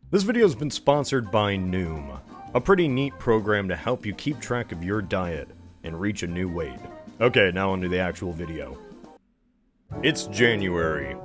This video has been sponsored by Noom, a pretty neat program to help you keep track of your diet and reach a new weight. Okay, now onto the actual video. It's January.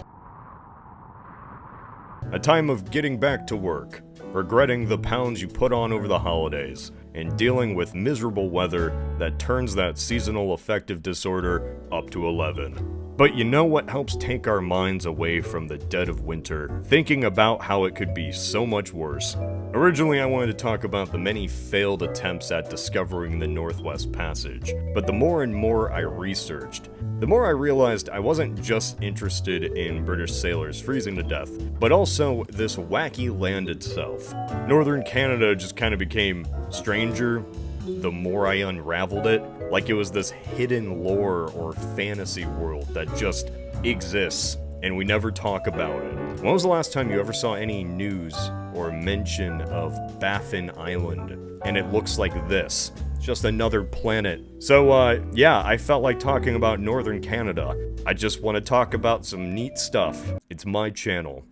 A time of getting back to work, regretting the pounds you put on over the holidays, and dealing with miserable weather that turns that seasonal affective disorder up to 11. But you know what helps take our minds away from the dead of winter? Thinking about how it could be so much worse. Originally, I wanted to talk about the many failed attempts at discovering the Northwest Passage, but the more and more I researched, the more I realized I wasn't just interested in British sailors freezing to death, but also this wacky land itself. Northern Canada just kind of became stranger the more I unraveled it, like it was this hidden lore or fantasy world that just exists, and we never talk about it. When was the last time you ever saw any news or mention of Baffin Island? And it looks like this. Just another planet. So, yeah, I felt like talking about Northern Canada. I just want to talk about some neat stuff. It's my channel.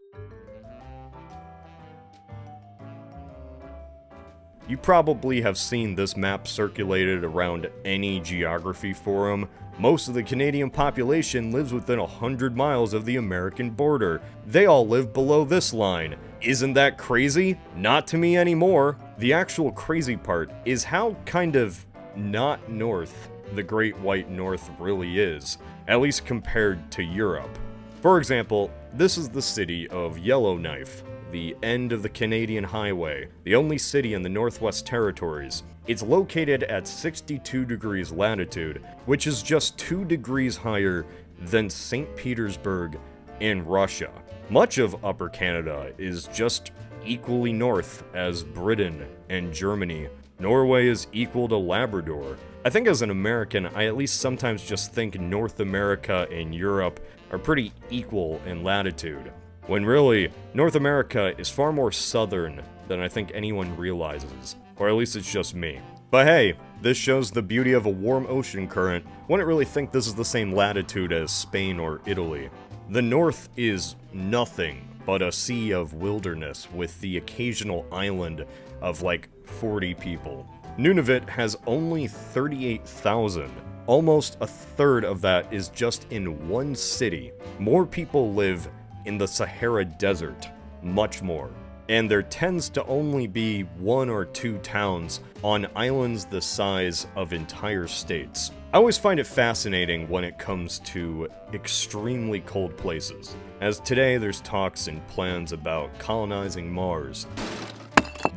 You probably have seen this map circulated around any geography forum. Most of the Canadian population lives within 100 miles of the American border. They all live below this line. Isn't that crazy? Not to me anymore. The actual crazy part is how kind of not north the Great White North really is, at least compared to Europe. For example, this is the city of Yellowknife, the end of the Canadian Highway, the only city in the Northwest Territories. It's located at 62 degrees latitude, which is just 2 degrees higher than St. Petersburg in Russia. Much of Upper Canada is just equally north as Britain and Germany. Norway is equal to Labrador. I think as an American, I at least sometimes just think North America and Europe are pretty equal in latitude, when really, North America is far more southern than I think anyone realizes. Or at least it's just me. But hey, this shows the beauty of a warm ocean current. Wouldn't really think this is the same latitude as Spain or Italy. The north is nothing but a sea of wilderness with the occasional island of like 40 people. Nunavut has only 38,000. Almost a third of that is just in one city. More people live in the Sahara Desert, much more. And there tends to only be 1 or 2 towns on islands the size of entire states. I always find it fascinating when it comes to extremely cold places, as today there's talks and plans about colonizing Mars.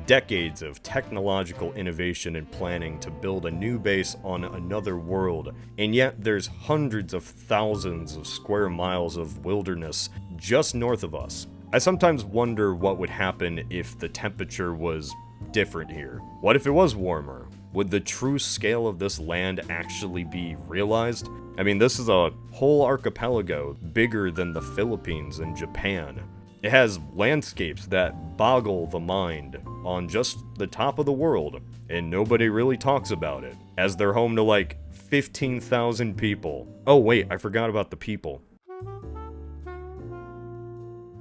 Decades of technological innovation and planning to build a new base on another world, and yet there's hundreds of thousands of square miles of wilderness just north of us. I sometimes wonder what would happen if the temperature was different here. What if it was warmer? Would the true scale of this land actually be realized? I mean, this is a whole archipelago bigger than the Philippines and Japan. It has landscapes that boggle the mind on just the top of the world, and nobody really talks about it, as they're home to like 15,000 people. Oh wait, I forgot about the people.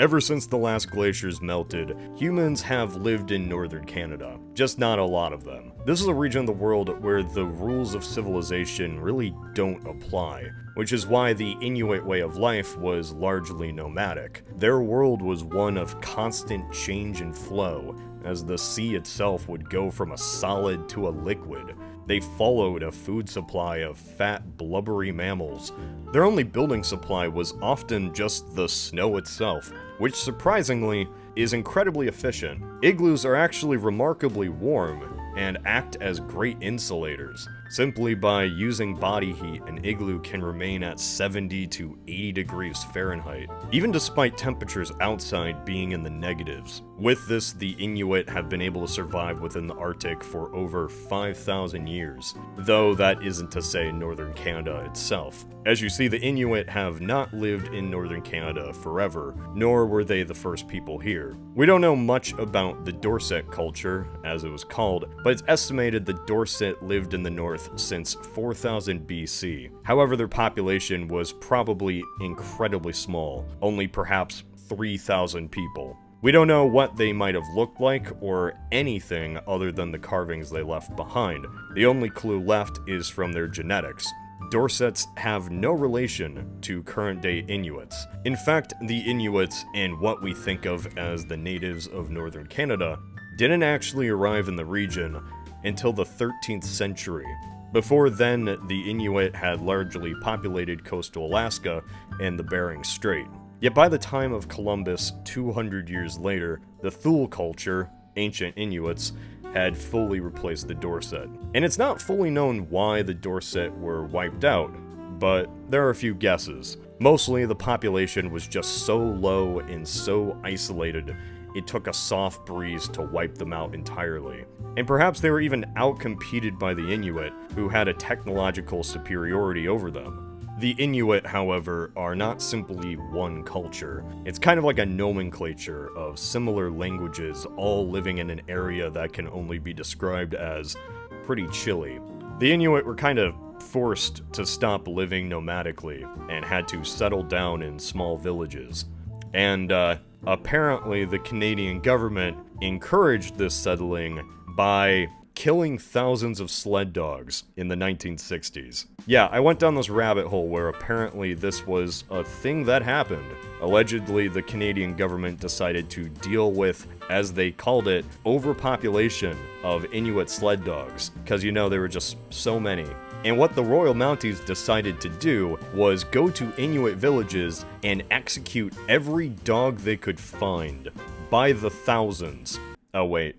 Ever since the last glaciers melted, humans have lived in northern Canada, just not a lot of them. This is a region of the world where the rules of civilization really don't apply, which is why the Inuit way of life was largely nomadic. Their world was one of constant change and flow, as the sea itself would go from a solid to a liquid. They followed a food supply of fat, blubbery mammals. Their only building supply was often just the snow itself, which surprisingly is incredibly efficient. Igloos are actually remarkably warm and act as great insulators. Simply by using body heat, an igloo can remain at 70 to 80 degrees Fahrenheit, even despite temperatures outside being in the negatives. With this, the Inuit have been able to survive within the Arctic for over 5,000 years, though that isn't to say northern Canada itself. As you see, the Inuit have not lived in northern Canada forever, nor were they the first people here. We don't know much about the Dorset culture, as it was called, but it's estimated that Dorset lived in the north since 4000 BC. However, their population was probably incredibly small, only perhaps 3,000 people. We don't know what they might have looked like or anything other than the carvings they left behind. The only clue left is from their genetics. Dorsets have no relation to current-day Inuits. In fact, the Inuits, and what we think of as the natives of northern Canada, didn't actually arrive in the region until the 13th century. Before then, the Inuit had largely populated coastal Alaska and the Bering Strait. Yet by the time of Columbus, 200 years later, the Thule culture, ancient Inuits, had fully replaced the Dorset. And it's not fully known why the Dorset were wiped out, but there are a few guesses. Mostly the population was just so low and so isolated, it took a soft breeze to wipe them out entirely. And perhaps they were even outcompeted by the Inuit, who had a technological superiority over them. The Inuit, however, are not simply one culture. It's kind of like a nomenclature of similar languages all living in an area that can only be described as pretty chilly. The Inuit were kind of forced to stop living nomadically and had to settle down in small villages. And apparently the Canadian government encouraged this settling by killing thousands of sled dogs in the 1960s. Yeah, I went down this rabbit hole where apparently this was a thing that happened. Allegedly, the Canadian government decided to deal with, as they called it, overpopulation of Inuit sled dogs, because there were just so many. And what the Royal Mounties decided to do was go to Inuit villages and execute every dog they could find by the thousands. Oh wait,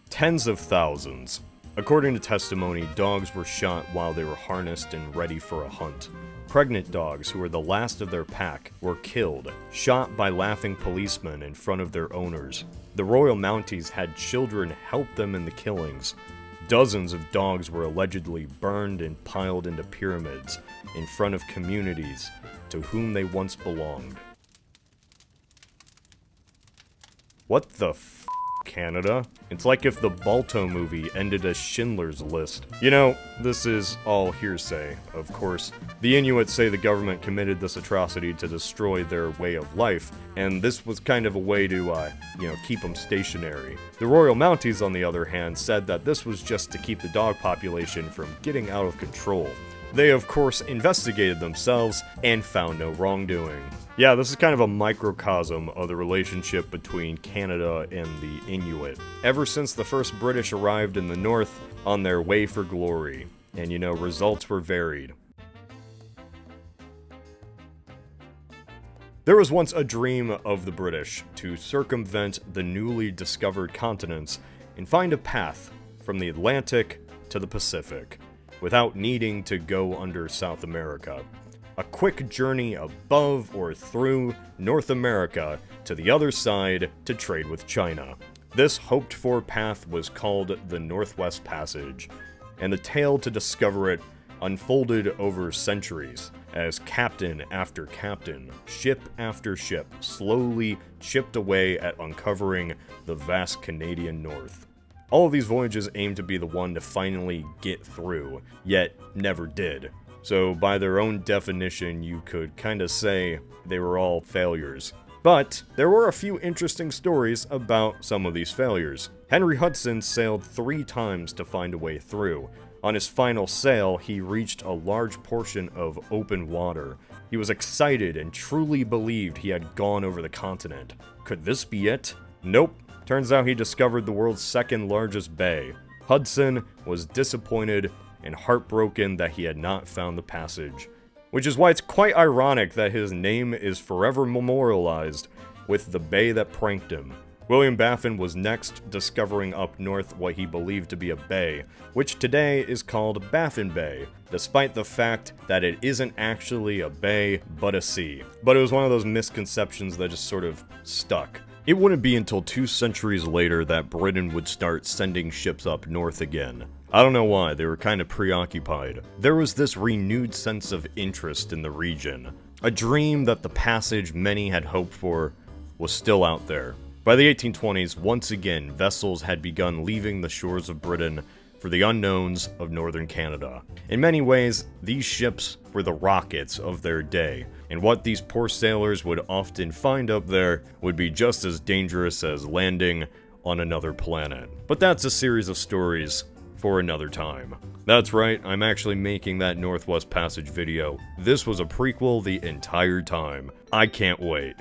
tens of thousands. According to testimony, dogs were shot while they were harnessed and ready for a hunt. Pregnant dogs, who were the last of their pack, were killed, shot by laughing policemen in front of their owners. The Royal Mounties had children help them in the killings. Dozens of dogs were allegedly burned and piled into pyramids in front of communities to whom they once belonged. What the f***, Canada? It's like if the Balto movie ended as Schindler's List. This is all hearsay, of course. The Inuit say the government committed this atrocity to destroy their way of life, and this was kind of a way to, keep them stationary. The Royal Mounties, on the other hand, said that this was just to keep the dog population from getting out of control. They, of course, investigated themselves and found no wrongdoing. Yeah, this is kind of a microcosm of the relationship between Canada and the Inuit, ever since the first British arrived in the north on their way for glory. And results were varied. There was once a dream of the British to circumvent the newly discovered continents and find a path from the Atlantic to the Pacific, without needing to go under South America. A quick journey above or through North America to the other side to trade with China. This hoped-for path was called the Northwest Passage, and the tale to discover it unfolded over centuries, as captain after captain, ship after ship, slowly chipped away at uncovering the vast Canadian North. All of these voyages aimed to be the one to finally get through, yet never did. So by their own definition, you could kinda say they were all failures. But there were a few interesting stories about some of these failures. Henry Hudson sailed 3 times to find a way through. On his final sail, he reached a large portion of open water. He was excited and truly believed he had gone over the continent. Could this be it? Nope. Turns out he discovered the world's second largest bay. Hudson was disappointed and heartbroken that he had not found the passage. Which is why it's quite ironic that his name is forever memorialized with the bay that pranked him. William Baffin was next discovering up north what he believed to be a bay, which today is called Baffin Bay, despite the fact that it isn't actually a bay, but a sea. But it was one of those misconceptions that just sort of stuck. It wouldn't be until 2 centuries later that Britain would start sending ships up north again. I don't know why, they were kind of preoccupied. There was this renewed sense of interest in the region. A dream that the passage many had hoped for was still out there. By the 1820s, once again, vessels had begun leaving the shores of Britain for the unknowns of northern Canada. In many ways, these ships were the rockets of their day, and what these poor sailors would often find up there would be just as dangerous as landing on another planet. But that's a series of stories for another time. That's right, I'm actually making that Northwest Passage video. This was a prequel the entire time. I can't wait.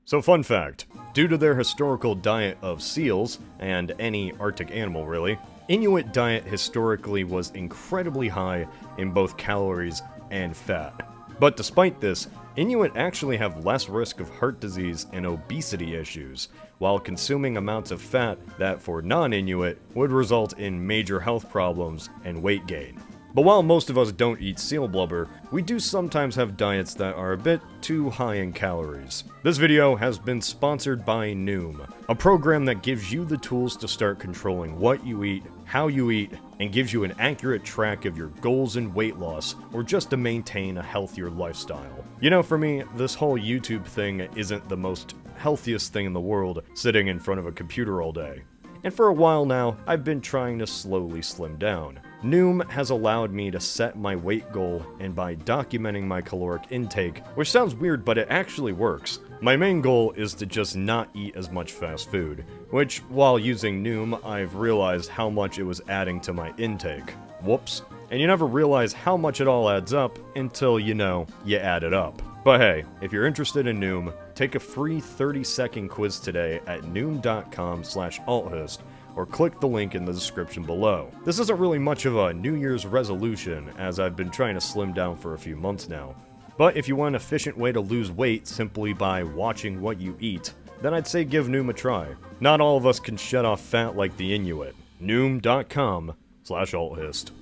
So fun fact, due to their historical diet of seals, and any Arctic animal really, Inuit diet historically was incredibly high in both calories and fat. But despite this, Inuit actually have less risk of heart disease and obesity issues, while consuming amounts of fat that for non-Inuit would result in major health problems and weight gain. But while most of us don't eat seal blubber, we do sometimes have diets that are a bit too high in calories. This video has been sponsored by Noom, a program that gives you the tools to start controlling what you eat, how you eat, and gives you an accurate track of your goals and weight loss, or just to maintain a healthier lifestyle. You know, for me, this whole YouTube thing isn't the most healthiest thing in the world, sitting in front of a computer all day. And for a while now, I've been trying to slowly slim down. Noom has allowed me to set my weight goal, and by documenting my caloric intake, which sounds weird but it actually works. My main goal is to just not eat as much fast food, which, while using Noom, I've realized how much it was adding to my intake. Whoops. And you never realize how much it all adds up until, you add it up. But hey, if you're interested in Noom, take a free 30-second quiz today at noom.com/althist, or click the link in the description below. This isn't really much of a New Year's resolution, as I've been trying to slim down for a few months now. But if you want an efficient way to lose weight simply by watching what you eat, then I'd say give Noom a try. Not all of us can shed off fat like the Inuit. Noom.com/althist.